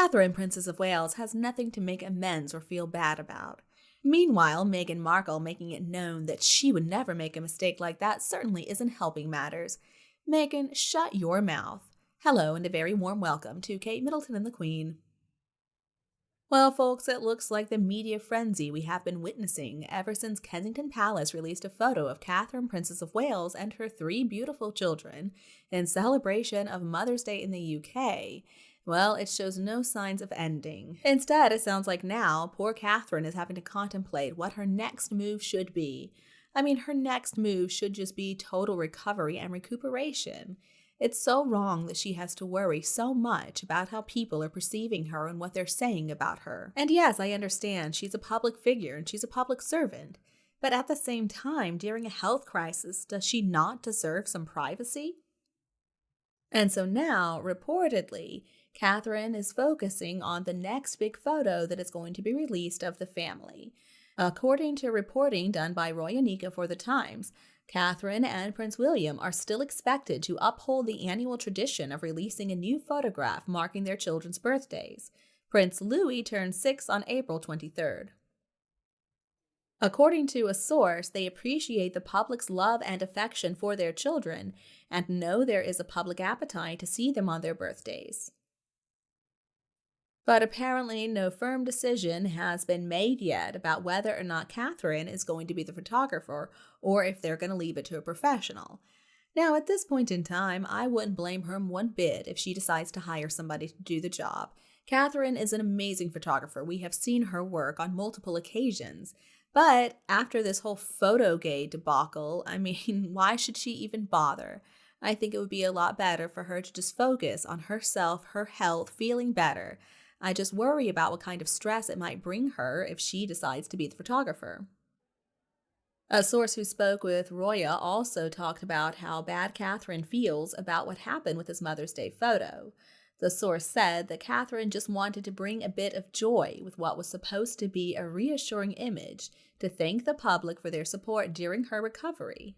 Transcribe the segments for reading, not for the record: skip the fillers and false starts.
Catherine, Princess of Wales, has nothing to make amends or feel bad about. Meanwhile, Meghan Markle making it known that she would never make a mistake like that certainly isn't helping matters. Meghan, shut your mouth. Hello and a very warm welcome to Kate Middleton and The Queen. Well, folks, it looks like the media frenzy we have been witnessing ever since Kensington Palace released a photo of Catherine, Princess of Wales, and her 3 beautiful children in celebration of Mother's Day in the UK. Well, it shows no signs of ending. Instead, it sounds like now poor Catherine is having to contemplate what her next move should be. I mean, her next move should just be total recovery and recuperation. It's so wrong that she has to worry so much about how people are perceiving her and what they're saying about her. And yes, I understand she's a public figure and she's a public servant. But at the same time, during a health crisis, does she not deserve some privacy? And so now, reportedly, Catherine is focusing on the next big photo that is going to be released of the family. According to reporting done by Roy Anika for The Times, Catherine and Prince William are still expected to uphold the annual tradition of releasing a new photograph marking their children's birthdays. Prince Louis turned 6 on April 23rd. According to a source, they appreciate the public's love and affection for their children and know there is a public appetite to see them on their birthdays. But apparently no firm decision has been made yet about whether or not Catherine is going to be the photographer or if they're going to leave it to a professional. Now, at this point in time, I wouldn't blame her one bit if she decides to hire somebody to do the job. Catherine is an amazing photographer. We have seen her work on multiple occasions. But after this whole Photogate debacle, I mean, why should she even bother? I think it would be a lot better for her to just focus on herself, her health, feeling better. I just worry about what kind of stress it might bring her if she decides to be the photographer. A source who spoke with Roya also talked about how bad Catherine feels about what happened with his Mother's Day photo. The source said that Catherine just wanted to bring a bit of joy with what was supposed to be a reassuring image to thank the public for their support during her recovery.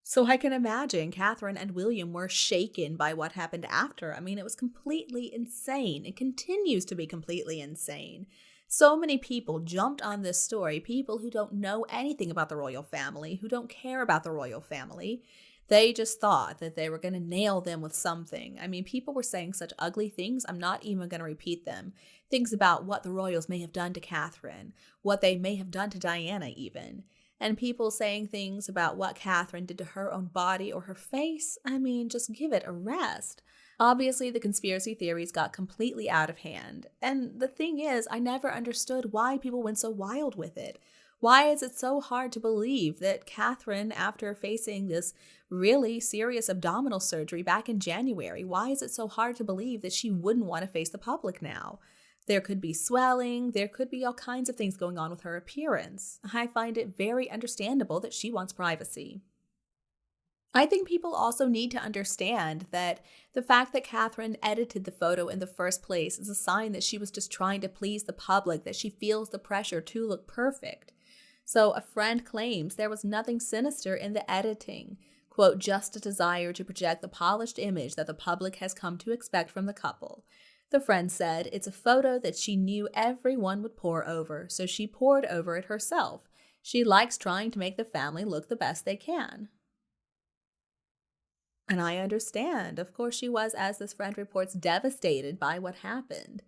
So I can imagine Catherine and William were shaken by what happened after. I mean, it was completely insane. It continues to be completely insane. So many people jumped on this story, people who don't know anything about the royal family, who don't care about the royal family. They just thought that they were going to nail them with something. I mean, people were saying such ugly things, I'm not even going to repeat them. Things about what the royals may have done to Catherine, what they may have done to Diana even. And people saying things about what Catherine did to her own body or her face. I mean, just give it a rest. Obviously, the conspiracy theories got completely out of hand. And the thing is, I never understood why people went so wild with it. Why is it so hard to believe that Catherine, after facing this really serious abdominal surgery back in January, why is it so hard to believe that she wouldn't want to face the public now? There could be swelling, there could be all kinds of things going on with her appearance. I find it very understandable that she wants privacy. I think people also need to understand that the fact that Catherine edited the photo in the first place is a sign that she was just trying to please the public, that she feels the pressure to look perfect. So a friend claims there was nothing sinister in the editing. Quote, just a desire to project the polished image that the public has come to expect from the couple. The friend said it's a photo that she knew everyone would pore over, so she pored over it herself. She likes trying to make the family look the best they can. And I understand. Of course she was, as this friend reports, devastated by what happened.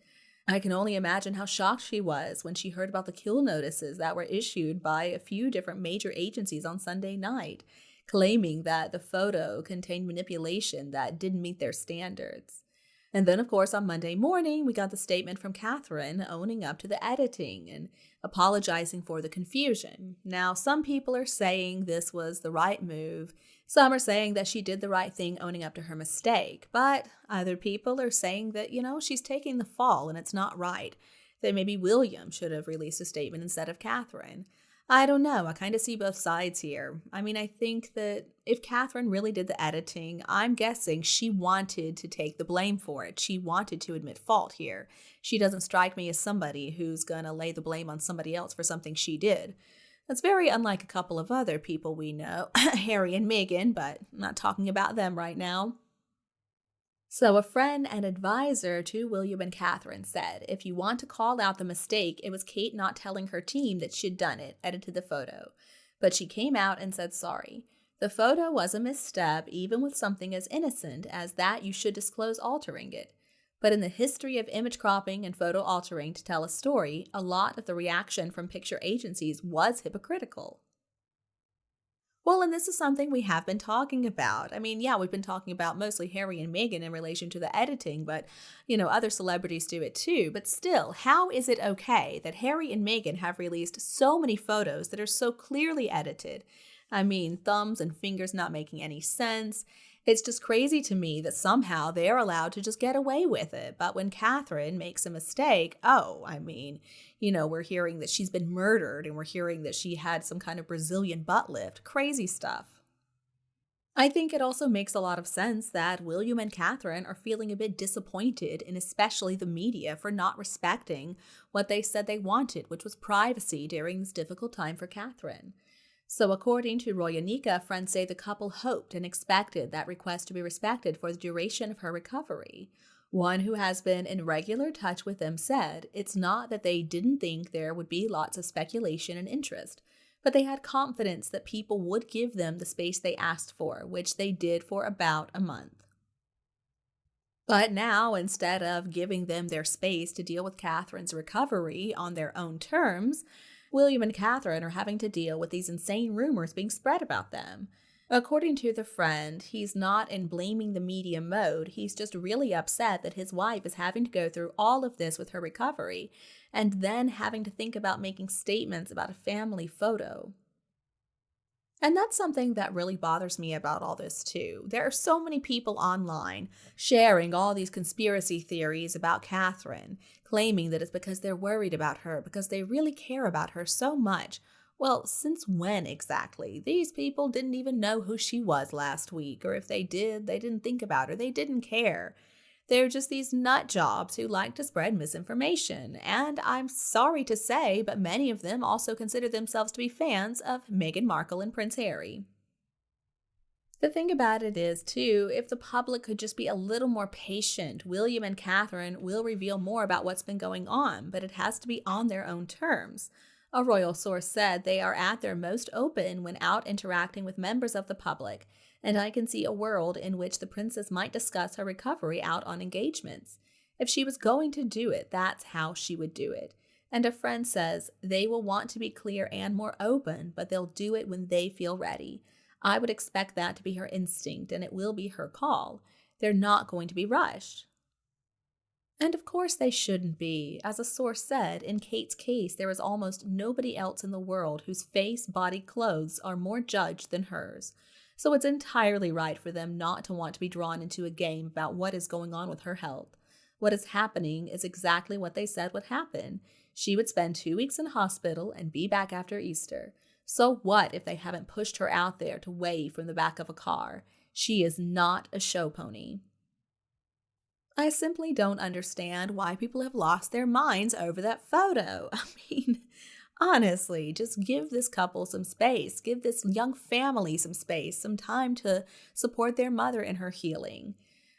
I can only imagine how shocked she was when she heard about the kill notices that were issued by a few different major agencies on Sunday night, claiming that the photo contained manipulation that didn't meet their standards. And then, of course, on Monday morning, we got the statement from Catherine owning up to the editing and apologizing for the confusion. Now, some people are saying this was the right move. Some are saying that she did the right thing owning up to her mistake. But other people are saying that, she's taking the fall and it's not right. That maybe William should have released a statement instead of Catherine. I don't know. I kind of see both sides here. I mean, I think that if Catherine really did the editing, I'm guessing she wanted to take the blame for it. She wanted to admit fault here. She doesn't strike me as somebody who's going to lay the blame on somebody else for something she did. That's very unlike a couple of other people we know, Harry and Meghan, but I'm not talking about them right now. So, a friend and advisor to William and Catherine said if you want to call out the mistake, it was Kate not telling her team that she'd done it, edited the photo. But she came out and said sorry. The photo was a misstep, even with something as innocent as that you should disclose altering it. But in the history of image cropping and photo altering to tell a story, a lot of the reaction from picture agencies was hypocritical. Well, and this is something we have been talking about. I mean, yeah, we've been talking about mostly Harry and Meghan in relation to the editing, but, other celebrities do it too. But still, how is it okay that Harry and Meghan have released so many photos that are so clearly edited? I mean, thumbs and fingers not making any sense. It's just crazy to me that somehow they're allowed to just get away with it. But when Catherine makes a mistake, we're hearing that she's been murdered and we're hearing that she had some kind of Brazilian butt lift. Crazy stuff. I think it also makes a lot of sense that William and Catherine are feeling a bit disappointed in especially the media for not respecting what they said they wanted, which was privacy during this difficult time for Catherine. So according to Roy and Nika, friends say the couple hoped and expected that request to be respected for the duration of her recovery. One who has been in regular touch with them said it's not that they didn't think there would be lots of speculation and interest, but they had confidence that people would give them the space they asked for, which they did for about a month. But now, instead of giving them their space to deal with Catherine's recovery on their own terms, William and Catherine are having to deal with these insane rumors being spread about them. According to the friend, he's not in blaming the media mode. He's just really upset that his wife is having to go through all of this with her recovery and then having to think about making statements about a family photo. And that's something that really bothers me about all this, too. There are so many people online sharing all these conspiracy theories about Catherine, claiming that it's because they're worried about her, because they really care about her so much. Well, since when exactly? These people didn't even know who she was last week, or if they did, they didn't think about her, they didn't care. They're just these nut jobs who like to spread misinformation. And I'm sorry to say, but many of them also consider themselves to be fans of Meghan Markle and Prince Harry. The thing about it is, too, if the public could just be a little more patient, William and Catherine will reveal more about what's been going on, but it has to be on their own terms. A royal source said they are at their most open when out interacting with members of the public, and I can see a world in which the princess might discuss her recovery out on engagements. If she was going to do it, that's how she would do it. And a friend says they will want to be clear and more open, but they'll do it when they feel ready. I would expect that to be her instinct, and it will be her call. They're not going to be rushed. And of course they shouldn't be. As a source said, in Kate's case, there is almost nobody else in the world whose face, body, clothes are more judged than hers. So it's entirely right for them not to want to be drawn into a game about what is going on with her health. What is happening is exactly what they said would happen. She would spend 2 weeks in hospital and be back after Easter. So what if they haven't pushed her out there to wave from the back of a car? She is not a show pony. I simply don't understand why people have lost their minds over that photo. I mean, honestly, just give this couple some space. Give this young family some space, some time to support their mother in her healing.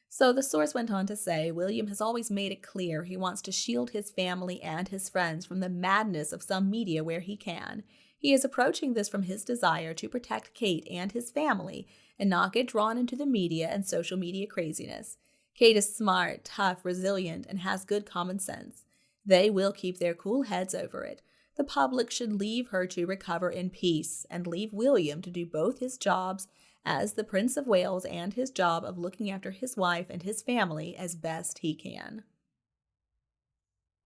So the source went on to say, William has always made it clear he wants to shield his family and his friends from the madness of some media where he can. He is approaching this from his desire to protect Kate and his family and not get drawn into the media and social media craziness. Kate is smart, tough, resilient, and has good common sense. They will keep their cool heads over it. The public should leave her to recover in peace and leave William to do both his jobs as the Prince of Wales and his job of looking after his wife and his family as best he can.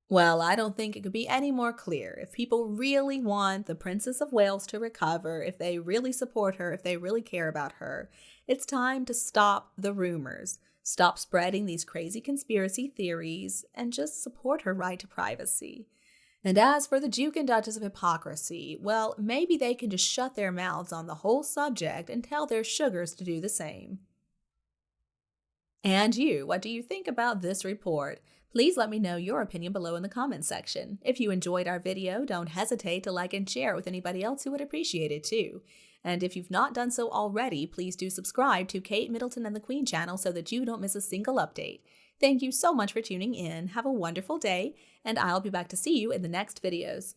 Well, I don't think it could be any more clear. If people really want the Princess of Wales to recover, if they really support her, if they really care about her, it's time to stop the rumors. Stop spreading these crazy conspiracy theories and just support her right to privacy. And as for the Duke and Duchess of Hypocrisy, well, maybe they can just shut their mouths on the whole subject and tell their sugars to do the same. And you, what do you think about this report? Please let me know your opinion below in the comments section. If you enjoyed our video, don't hesitate to like and share with anybody else who would appreciate it too. And if you've not done so already, please do subscribe to Kate Middleton and the Queen channel so that you don't miss a single update. Thank you so much for tuning in. Have a wonderful day, and I'll be back to see you in the next videos.